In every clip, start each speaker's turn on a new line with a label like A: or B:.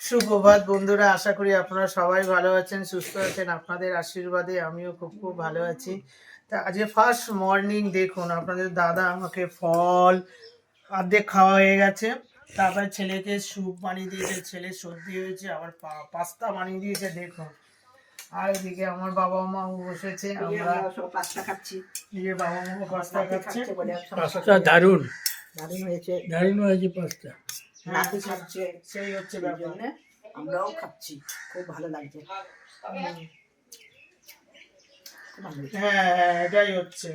A: সুপ্রভাত বন্ধুরা, আশা করি আপনারা সবাই ভালো আছেন, সুস্থ আছেন। আপনাদের আশীর্বাদে আমিও খুব খুব ভালো আছি। তা আজকে ফার্স্ট মর্নিং দেখুন, আপনাদের দাদা আমাকে ফল অর্ধেক খাওয়া হয়ে গেছে, তারপরে ছেলেকে স্যুপ বানিয়ে দিয়েছে, ছেলে সর্দি হয়েছে, আবার পাস্তা বানিয়ে দিয়েছে দেখুন। আর এদিকে আমার বাবা মা বসেছে, আমরা
B: পাস্তা খাচ্ছি।
A: বাবা মা পাস্তা খাচ্ছে।
C: পাস্তা দারুণ
B: দারুণ হয়েছে।
C: দারুণ হয়েছে পাস্তা।
B: নাতি খাচ্ছে,
A: সেই হচ্ছে
B: সেই
A: ব্যাপার।
B: জন্য আমরাও খাচ্ছি, খুব ভালো লাগছে। খুব ভালো হয়েছে।
A: হ্যাঁ হ্যাঁ, এটাই হচ্ছে।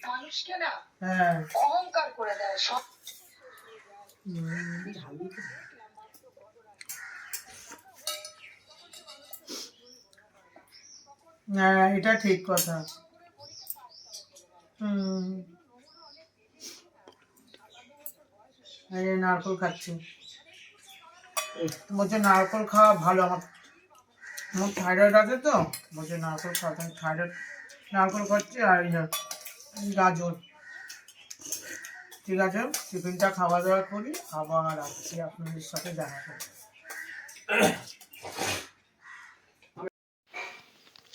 D: মানুষকে না
A: হ্যাঁ
D: অহংকার করে দেয় সব।
B: ঝালই তো।
A: হ্যাঁ, এটা ঠিক কথা। এই যে নারকল খাচ্ছি, বলছে নারকল খাওয়া ভালো। আমার থাইরয়েড আছে তো, বলছে নারকল খাওয়া, থাইরয়েড নারকল খাচ্ছি। আর গাজর। ঠিক আছে, টিফিনটা খাওয়া দাওয়া করি, আবার আসছি আপনাদের সাথে দেখা করি।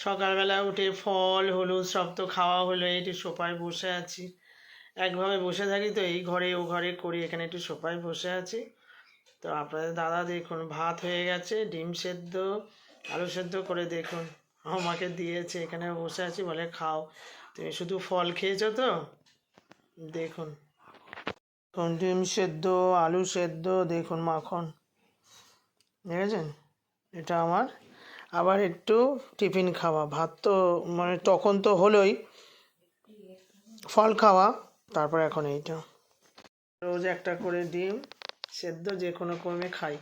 A: সকালবেলা উঠে ফল হলুদ সব তো খাওয়া হলো, একটু সোফায় বসে আছি। একভাবে বসে থাকি তো, এই ঘরে ও ঘরে করি, এখানে একটু সোফায় বসে আছি। তো আপনাদের দাদা দেখুন ভাত হয়ে গেছে, ডিম সেদ্ধ আলু সেদ্ধ করে দেখুন আমাকে দিয়েছে, এখানে বসে আছি, বলে খাও, তুমি শুধু ফল খেয়েছো তো। দেখুন ডিম সেদ্ধ আলু সেদ্ধ, দেখুন মাখন, দেখেছেন। এটা আমার আবার একটু টিফিন খাওয়া, ভাত তো মানে তখন তো হলোই, ফল খাওয়া, তারপর এখন এইটা। রোজ একটা করে ডিম সেদ্ধ যে কোনো ক্রমে খাই।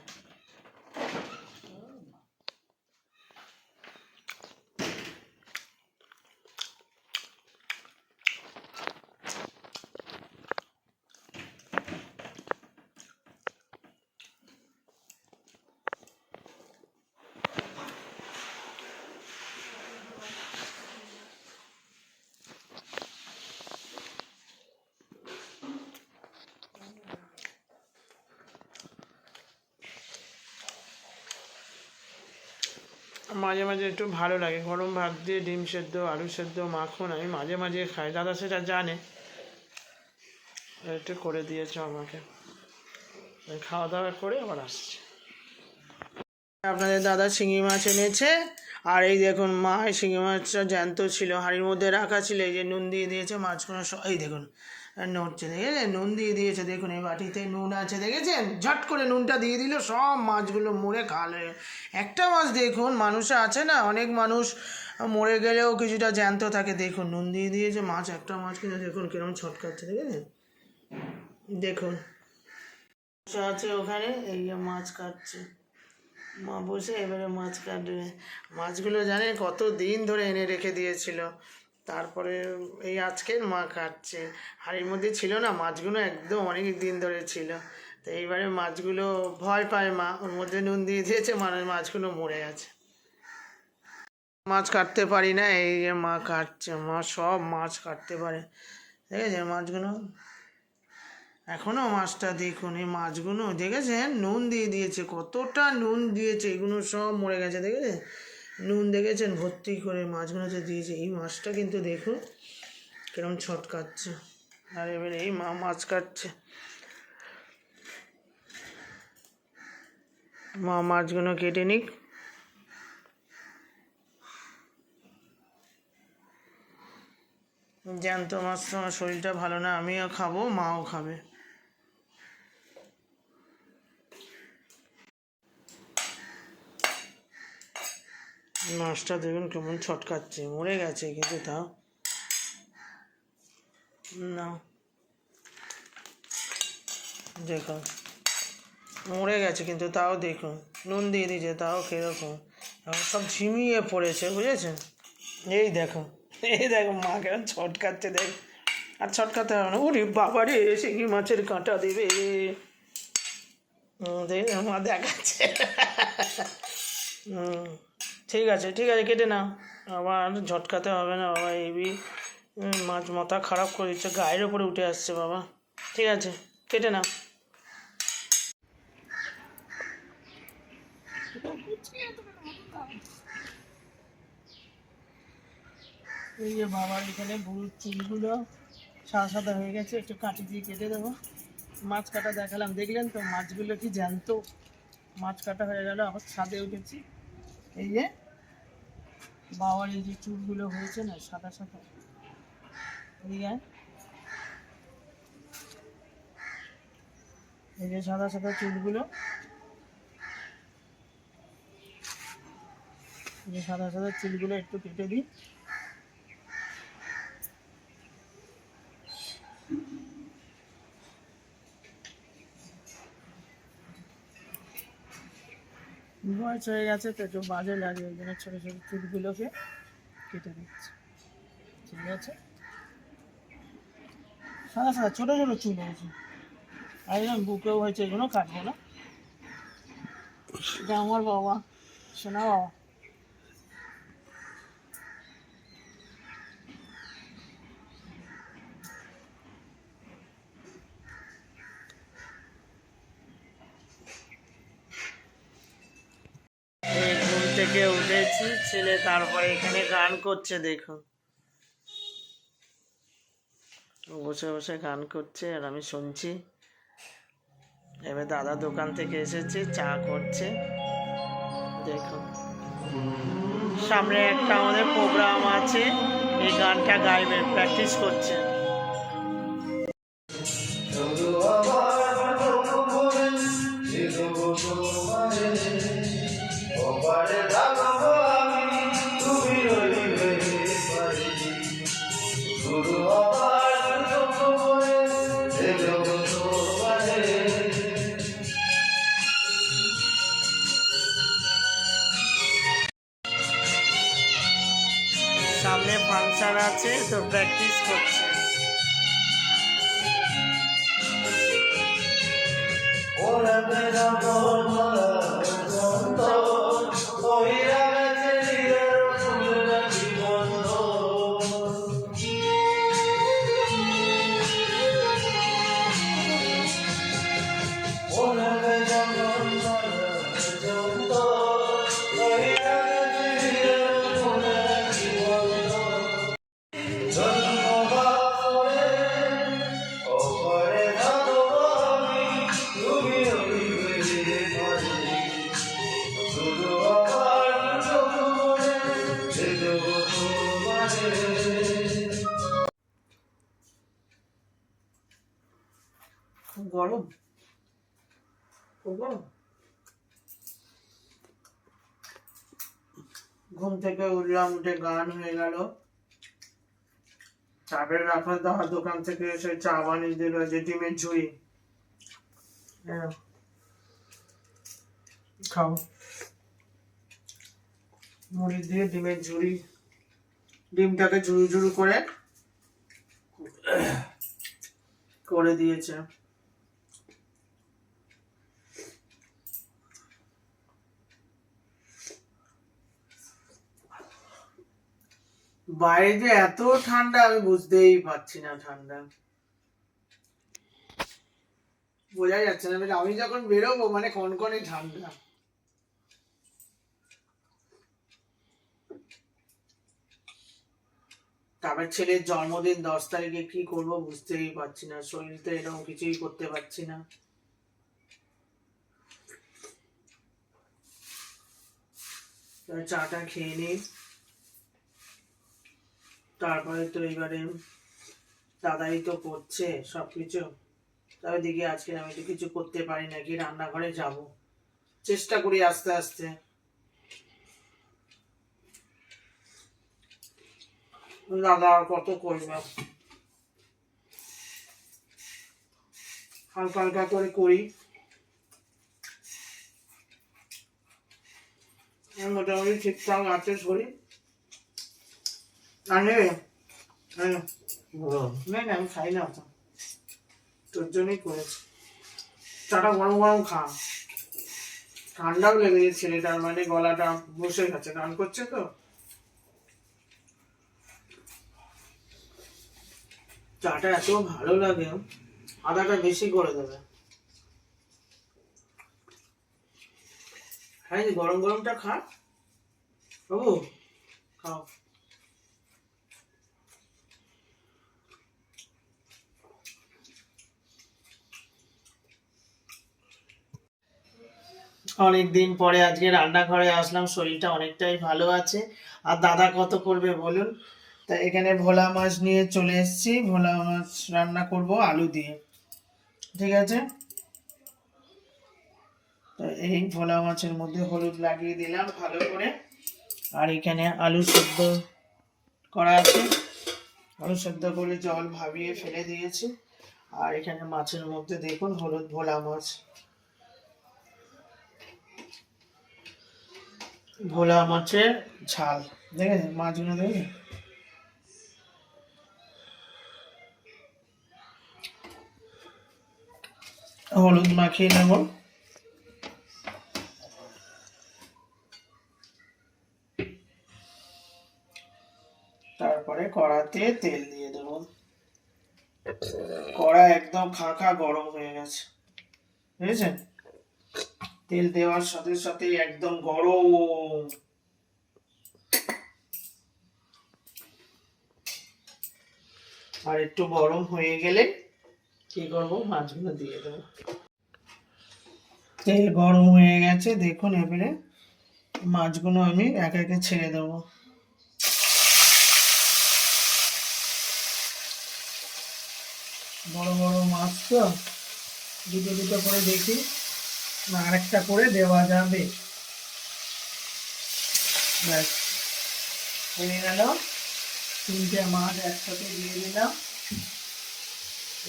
A: মাঝে মাঝে একটু ভালো লাগে গরম ভাত দিয়ে ডিম সেদ্ধ আলু সেদ্ধ মাখন, আমি মাঝে মাঝে খাই, দাদা সেটা জানে, একটু করে দিয়েছে আমাকে। খাওয়া দাওয়া করে আবার আসছি। আপনাদের দাদা শিঙি মাছ এনেছে, আর এই দেখুন মা শিঙি মাছটা জ্যান্ত ছিল, হাঁড়ির মধ্যে রাখা ছিল, এই যে নুন দিয়ে দিয়েছে, মাছগুলো এই দেখুন নড়ছে, দেখেছেন, নুন দিয়ে দিয়েছে, দেখুন এই বাটিতে নুন আছে, দেখেছেন, ঝট করে নুনটা দিয়ে দিল, সব মাছগুলো মরে খাল হয়ে। একটা মাছ দেখুন, মানুষে আছে না, অনেক মানুষ মরে গেলেও কিছুটা জ্যান্ত থাকে, দেখুন নুন দিয়ে দিয়েছে, মাছ একটা মাছ কিন্তু দেখুন কিরকম ছটকাচ্ছে, দেখেছেন, দেখুন বসে আছে ওখানে, এই যে মাছ কাটছে, মা বসে এবারে মাছ কাটবে। মাছগুলো জানেন কত দিন ধরে এনে রেখে দিয়েছিল, তারপরে এই আজকের মা কাটছে, হাঁড়ির মধ্যে ছিল না মাছগুলো, একদম অনেক দিন ধরে ছিল। তো এইবারে মাছগুলো ভয় পায় মা, ওর মধ্যে নুন দিয়ে দিয়েছে, মানে মাছগুলো মরে গেছে। মাছ কাটতে পারি না, এই যে মা কাটছে, মা সব মাছ কাটতে পারে, দেখেছে মাছগুলো। এখনো মাছটা দেখুন, এই মাছগুলো দেখেছেন নুন দিয়ে দিয়েছে, কতটা নুন দিয়েছে, এগুলো সব মরে গেছে, দেখেছেন নুন দেখেছেন ভর্তি করে মাছগুলোতে দিয়েছে। এই মাছটা কিন্তু দেখুন কিরম ছটকাচ্ছে, আর এবারে এই মা মাছ কাটছে, মা মাছগুলো কেটে নিক। জ্যান্ত মাছ তো আমার শরীরটা ভালো না, আমিও খাবো, মাও খাবে। মাছটা দেখুন কেমন ছটকাচ্ছে, মরে গেছে কিন্তু তাও না, দেখুন মরে গেছে কিন্তু তাও দেখুন নুন দিয়ে দিয়েছে, তাও কীরকম সব ঝিমিয়ে পড়েছে, বুঝেছেন। এই দেখুন মা কেমন ছটকাচ্ছে, দেখ, আর ছটকাতে হবে না, ওরে বাবা রে শিঙি মাছের কাঁটা দেবে, দেখ মা দেখাচ্ছে। ঠিক আছে ঠিক আছে, কেটে নাও, আবার ঝটকাতে হবে না বাবা, এবি মাছ মাথা খারাপ করে দিচ্ছে, গায়ের ওপরে উঠে আসছে বাবা, ঠিক আছে কেটে নাও। এই যে বাবার এখানে ভুরুর চুলগুলো সাদা সাদা হয়ে গেছে, একটু কাটি দিয়ে কেটে দেবো। মাছ কাটা দেখালাম, দেখলেন তো মাছগুলো কি জ্যান্ত। মাছ কাটা হয়ে গেল, আবার ছাদে উঠেছি। এই যে বাবার এই যে চুলগুলো হয়েছে না সাদা সাদা, এই যে সাদা সাদা চুলগুলো, এই যে সাদা সাদা চুলগুলো একটু কেটে দিই। বয়স হয়ে গেছে তো একটু বাজে লাগে, ওই জন্য ছোটো ছোটো চুলগুলোকে কেটে দিচ্ছি। ঠিক আছে, সাদা সাদা ছোটো ছোটো চুল হয়েছে, আর এরকম বুকেও হয়েছে, এগুলো কাটবো না। এটা আমার বাবা, শোনা বাবা। এই ঘুম থেকে উঠেছি, ছেলে তারপরে এখানে গান করছে, দেখুন বসে বসে গান করছে আর আমি শুনছি। এবার দাদা দোকান থেকে এসেছে, চা করছে, দেখুন। সামনে একটা আমাদের প্রোগ্রাম আছে, এই গানটা গাইবে, প্র্যাকটিস করছে। সামনে ফাংশন আছে তো প্র্যাকটিস করছে। খুব গরম, খুব গরম। ঘুম থেকে উঠলাম, উঠে গান হয়ে গেল। চাপের ব্যাপার, দাওয়ার দোকান থেকে এসে চা বানিয়ে দিল, যে ডিমের ঝুড়ি। খাও, মুড়ি দিয়ে ডিমের ঝুড়ি, ডিমটাকে ঝুড়ি ঝুড়ি করে করে দিয়েছে। বাইরে যে এত ঠান্ডা আমি বুঝতেই পারছি না, ঠান্ডা বোঝা যাচ্ছে না। আমি যখন বেরোবো মানে কনকনে ঠান্ডা। তারপর ছেলের জন্মদিন 10 তারিখে, কি করব বুঝতেই পারছি না, শরীরটা এরকম কিছুই করতে পারছি না। চাটা খেয়ে নিই, তারপরে তো এবারে দাদাই তো করছে সবকিছু। তবে দেখি আজকে আমি তো কিছু করতে পারি নাকি, রান্নাঘরে যাব, চেষ্টা করি আস্তে আস্তে। দাদা আর কত করবে, হালকা হালকা করে করি। মোটামুটি ঠিকঠাক আছে শরীর। আর নেবে না, আমি খাই না, তোর জন্যই করেছি। চাটা গরম গরম খা, ঠান্ডাও লেগেছে ছেলেটার, মানে গলাটা বসে গেছে, গান করছে তো। চাটা এত ভালো লাগে, আদাটা বেশি করে দেবে। হ্যাঁ, গরম গরমটা খা বাবু, খাও। অনেক দিন পরে আজকে রান্নাঘরে আসলাম, শরীরটা অনেকটাই ভালো আছে। আর দাদা কত করবে বলুন। তা এখানে ভোলা মাছ নিয়ে চলে এসেছি, ভোলা মাছ রান্না করব আলু দিয়ে, ঠিক আছে। তো এই ভোলা মাছের মধ্যে হলুদ লাগিয়ে দিলাম ভালো করে। আর এখানে আলু সেদ্ধ করা আছে, আলু সেদ্ধ করে জল ভাবিয়ে ফেলে দিয়েছি। আর এখানে মাছের মধ্যে দেখুন হলুদ, ভোলা মাছ, ভোলা মাছের ঝাল, দেখেছেন মাছগুলো, দেখেছেন। হলুদ মাখিয়ে নেব। তারপরে কড়াতে তেল দিয়ে দেব। কড়া একদম খাঁকা গরম হয়ে গেছে, বুঝেছেন। তেল দেওয়ার সাথে সাথে একদম গরম। আর একটু গরম হয়ে গেলে কি করব, মাছগুলো দিয়ে দেবো। তেল গরম হয়ে গেছে দেখুন, এবারে মাছগুলো আমি একে একে ছেড়ে দেবো। বড় বড় মাছ তো, দুটো দুটো করে দেখি না আরেকটা করে দেওয়া যাবে। ব্যাস হয়ে গেল, 3টে মাছ একসাথে দিয়ে দিলাম।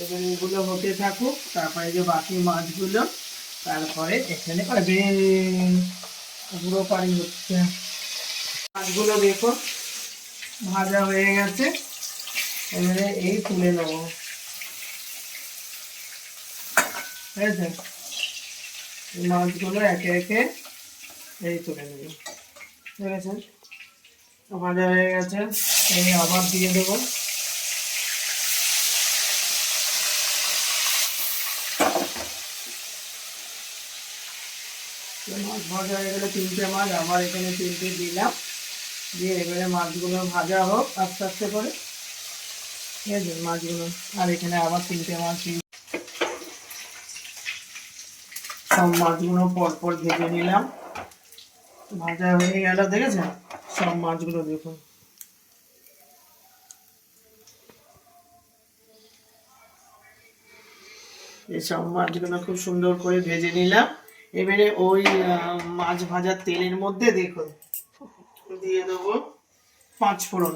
A: এবার এগুলো হতে থাকুক, তারপরে যে বাকি মাছগুলো তারপরে এখানে পুরো পানি হচ্ছে। মাছগুলো দেখো ভাজা হয়ে গেছে, এবারে এই তুলে নেবো, ঠিক আছে। মাছগুলো একে একে এই তুলে নেব, ঠিক আছে। ভাজা হয়ে গেছে, এই আবার দিয়ে দেবো। মাছ ভাজা হয়ে গেলে 3টে মাছ আবার এখানে 3টে দিলাম, দিয়ে এবারে মাছগুলো ভাজা হোক আস্তে আস্তে করে, ঠিক আছে মাছগুলো। আর এখানে আবার 3টে মাছ, সব মাছগুলো পরপর ভেজে নিলাম, ভাজা হয়ে গেল, দেখেছেন সব মাছগুলো দেখুন। এই সব মাছগুলো খুব সুন্দর করে ভেজে নিলাম। এবারে ওই মাছ ভাজার তেলের মধ্যে দেখুন দিয়ে দেবো 5 ফোড়ন,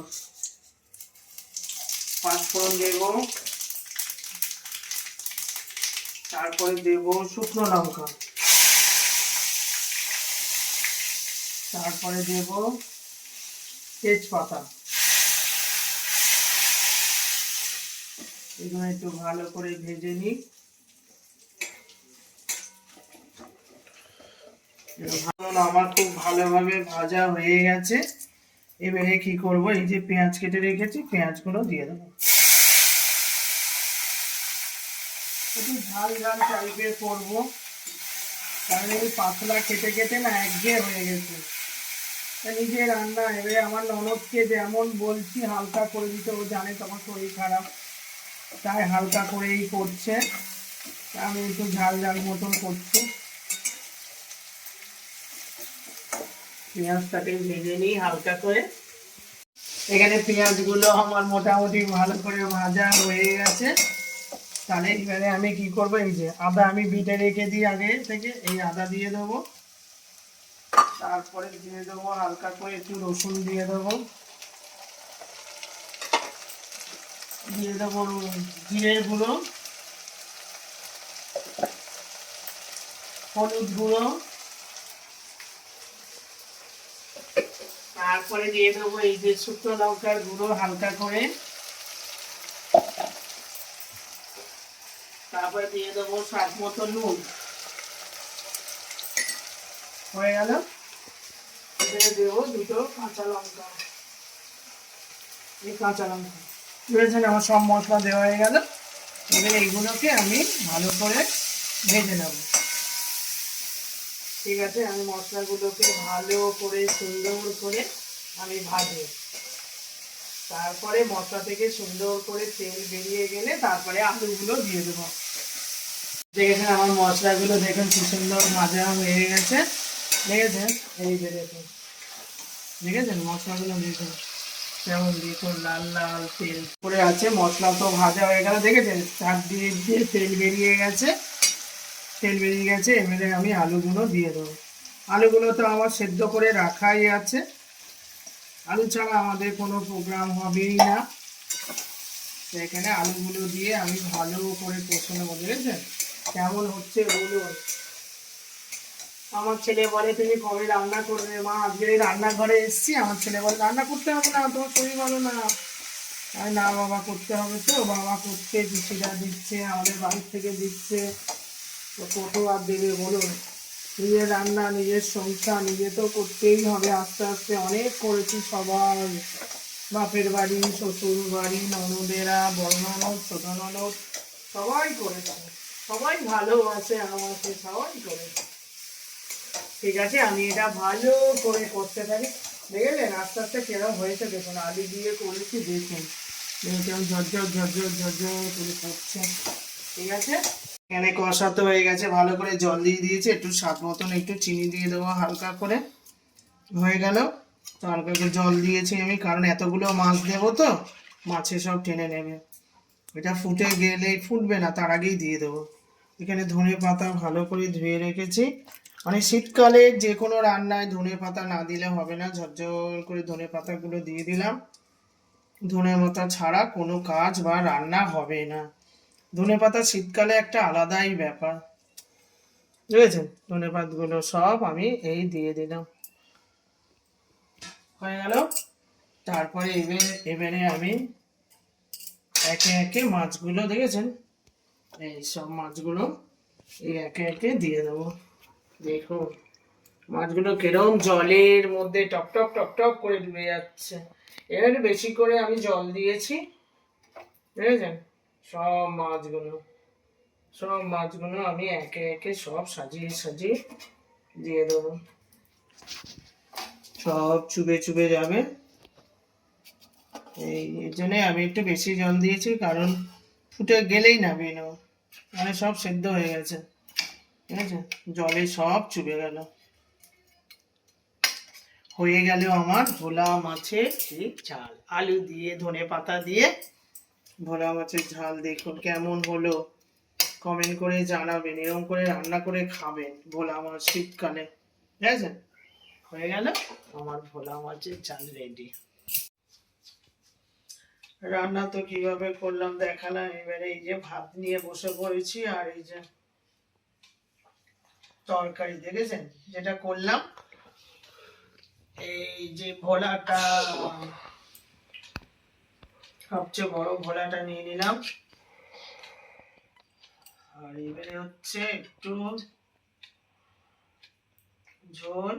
A: 5 ফোড়ন দেব। তারপরে দেব শুকনো লঙ্কা, তারপরে দেব তেজপাতা। এগুলো একটু ভালো করে ভেজে নিই। আমার খুব ভালোভাবে ভাজা হয়ে গেছে। এবারে কি করব, এই যে পেঁয়াজ কেটে রেখেছি, পেঁয়াজগুলো দিয়ে দেবো। একটু ঝাল ঝাল টাইপের করবো, কারণ এই পাতলা খেতে খেতে না একঘেয়ে হয়ে গেছে। নিজে রান্না, এবারে আমার ননদকে যেমন বলছি হালকা করে দিতে, ও জানে তোমার শরীর খারাপ, তাই হালকা করেই করছে। আমি একটু ঝাল ঝাল মতন করছি। পেঁয়াজটাকে ভেজে নিই হালকা করে। এখানে পেঁয়াজগুলো আমার মোটামুটি ভালো করে ভাজা হয়ে গেছে। তাহলে এবারে আমি কি করব, এই যে আদা আমি বেটে রেখে দিই আগে থেকে, এই আদা দিয়ে দেবো। তারপরে দিয়ে দেবো হালকা করে একটু রসুন দিয়ে দেবো, দিয়ে দেবো জিরের গুঁড়ো, হলুদ গুঁড়ো, তারপরে দিয়ে দেবো এই যে শুকনো লঙ্কার গুঁড়ো হালকা করে, তারপরে দিয়ে দেবো স্বাদ মতো নুন। হয়ে গেল, এখানে দেবো 2টো কাঁচা লঙ্কা, এই কাঁচা লঙ্কা বুঝেছেন। আমার সব মশলা দেওয়া হয়ে গেল। এবার এইগুলোকে আমি ভালো করে ভেজে নেব, ঠিক আছে। আমি মশলাগুলোকে ভালো করে সুন্দর করে আমি ভাজবো। তারপরে মশলা থেকে সুন্দর করে তেল বেরিয়ে গেলে তারপরে আলুগুলো দিয়ে দেবো। দেখেছেন আমার মশলাগুলো দেখুন কি সুন্দর ভাজা হয়ে গেছে, দেখেছেন? এই যে দেখুন, দেখেছেন মশলাগুলো দেখুন কেমন দেখুন লাল লাল তেল পড়ে আছে, মশলা তো ভাজা হয়ে গেল, দেখেছেন? চার দিয়ে দিয়ে তেল বেরিয়ে গেছে, তেল বেরিয়ে গেছে। এবারে আমি আলুগুলো দিয়ে দেবো। আলুগুলো তো আমার সেদ্ধ করে রাখাই আছে, আলু ছাড়া আমাদের কোনো প্রোগ্রাম হবেই না। তো এখানে আলুগুলো দিয়ে আমি ভালো করে কষে নেবো, দেখেছেন কেমন হচ্ছে বলুন? আমার ছেলে বলে তুমি কবে রান্না করবে মা? আজকে এই রান্নাঘরে এসেছি, আমার ছেলে বলে রান্না করতে হবে না, তোমার শরীর ভালো না। আমি না বাবা করতে হবে, তো বাবা করছে, পিসিরা দিচ্ছে, আমাদের বাড়ির থেকে দিচ্ছে, তো কত আর দেবে বলুন? নিজের রান্না, নিজের সংসার নিজে তো করতেই হবে। আস্তে আস্তে অনেক করেছি, সবাই বাপের বাড়ি, শ্বশুর বাড়ি, ননদেরা, বড় ননদ, ছোট ননদ, সবাই করেছে, সবাই ভালোবাসে আমাকে, সবাই করেছে। ঠিক আছে, আমি এটা ভালো করে করতে থাকি। দেখেছেন আস্তে আস্তে কেরম হয়েছে দেখুন, আলু দিয়ে করেছি দেখুন, কেমন ঝরঝর ঝরঝর ঝরঝর করে করছে। ঠিক আছে, এখানে কষা তো হয়ে গেছে, ভালো করে জল দিয়ে দিয়েছি, একটু স্বাদ মতন একটু চিনি দিয়ে দেবো হালকা করে, হয়ে গেল। তো হালকা করে জল দিয়েছি আমি, কারণ এতগুলো মাছ দেবো তো মাছে সব টেনে নেবে। এটা ফুটে গেলেই, ফুটবে না তার আগেই দিয়ে দেবো। এখানে ধনে পাতা ভালো করে ধুয়ে রেখেছি, মানে শীতকালে যে কোনো রান্নায় ধনে পাতা না দিলে হবে না, ঝরঝর করে ধনে পাতাগুলো দিয়ে দিলাম। ধনে পাতা ছাড়া কোনো কাজ বা রান্না হবে না। ধনে পাতা শীতকালে একটা আলাদাই ব্যাপার, বুঝেছেন? ধনে পাতাগুলো সব আমি এই দিয়ে দিলাম, হয়ে গেল। তারপরে এবারে আমি একে একে মাছগুলো, দেখেছেন এই সব মাছগুলো এই একে একে দিয়ে দেবো। দেখুন মাছগুলো কিরম জলের মধ্যে টপ টপ টপ টপ করে ডুবে যাচ্ছে। এবারে বেশি করে আমি জল দিয়েছি, বুঝেছেন? সব মাছগুলো, সব মাছগুলো আমি একে একে সব সাজিয়ে সাজিয়ে দিয়ে দেবো, সব চুবে চুবে যাবে। এই জন্য আমি একটু বেশি জল দিয়েছি, কারণ ফুটে গেলেই নামিয়ে নেবো, মানে সব সেদ্ধ হয়ে গেছে, ঠিক আছে? জলে সব চুবে গেল, হয়ে গেল আমার ভোলা মাছের ঝাল, আলু দিয়ে ধনে পাতা দিয়ে ভোলা মাছের ঝাল। দেখুন কেমন হলো, কমেন্ট করে জানাবেন, এরকম করে রান্না করে খাবেন ভোলা মাছ শীতকালে, ঠিক আছে? হয়ে গেল আমার ভোলা মাছের ঝাল রেডি। রান্না তো কিভাবে করলাম দেখালাম, এবারে এই যে ভাত নিয়ে বসে পড়েছি, আর এই যে তরকারি, দেখেছেন যেটা করলাম, এই যে ভোলাটা, সবচেয়ে বড় ভোলাটা নিয়ে নিলাম, আর এবারে হচ্ছে একটু ঝোল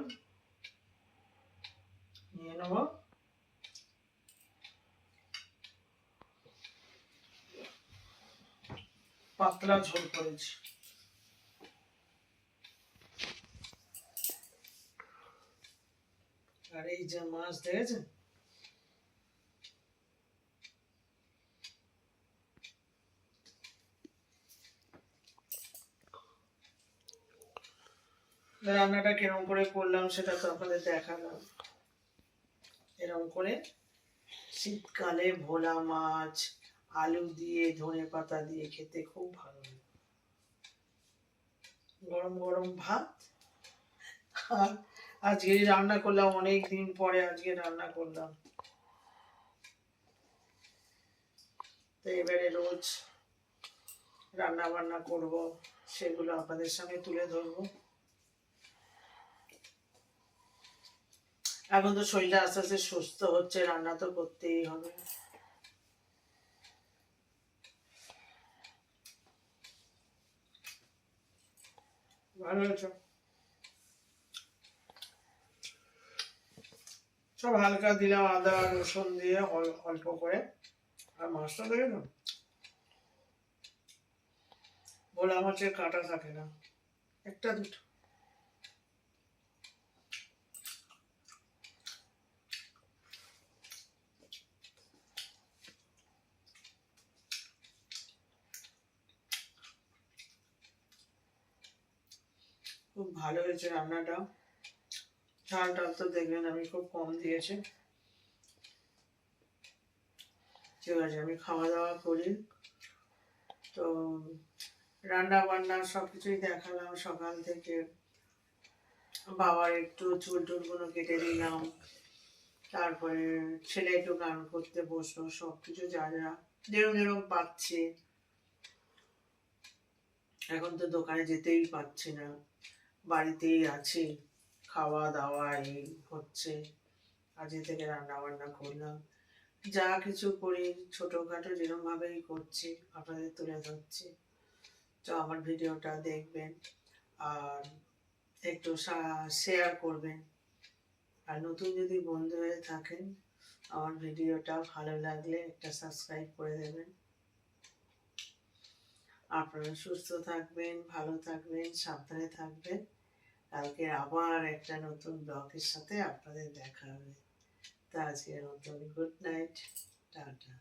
A: নিয়ে নেব, পাতলা ঝোল করেছি। আর এই যে মাছ, দেখেছেন রান্নাটা কিরকম করে করলাম সেটা তো আপনাদের দেখালাম। এরকম করে শীতকালে ভোলা মাছ আলু দিয়ে ধনে পাতা দিয়ে খেতে খুব ভালো লাগে, গরম গরম ভাত। আর আজকে রান্না করলাম, অনেক দিন পরে আজকে রান্না করলাম, তো এবারে রোজ রান্না বান্না করব, সেগুলো আপনাদের সামনে তুলে ধরবো। এখন তো শরীরটা আস্তে আস্তে সুস্থ হচ্ছে, রান্না তো করতেই হবে। ভালো হয়েছে, সব হালকা দিলাম, আদা রসুন দিয়ে অল্প করে। আর মাছটা দেখে তো ভোলা মাছের কাঁটা থাকে না, একটা দুটো। খুব ভালো হয়েছে রান্নাটা। ঝালটা তো দেখলেন আমি খুব কম দিয়েছি। ঠিক আছে, আমি খাওয়া দাওয়া করি। তো রান্না বান্না সব কিছুই দেখালাম সকাল থেকে। বাবার একটু চুল টুলগুলো কেটে দিলাম, তারপরে ছেলে একটু গান করতে বসলো, সব কিছু যা যা যেরকম যেরকম পাচ্ছি। এখন তো দোকানে যেতেই পাচ্ছি না, বাড়িতেই আছি, খাওয়া দাওয়া এই হচ্ছে। আজকে থেকে রান্না বান্না করলাম, যা কিছু করি ছোটোখাটো যেরকম ভাবেই করছি, আপনাদের তুলে ধরছি। তো আমার ভিডিওটা দেখবেন আর একটু শেয়ার করবেন। আর নতুন যদি বন্ধু হয়ে থাকেন, আমার ভিডিওটা ভালো লাগলে একটা সাবস্ক্রাইব করে দেবেন। আপনারা সুস্থ থাকবেন, ভালো থাকবেন, সাবধানে থাকবেন। কালকে আবার একটা নতুন ব্লগের সাথে আপনাদের দেখা হবে। তা আজকে নতুন গুড নাইট, টাটা।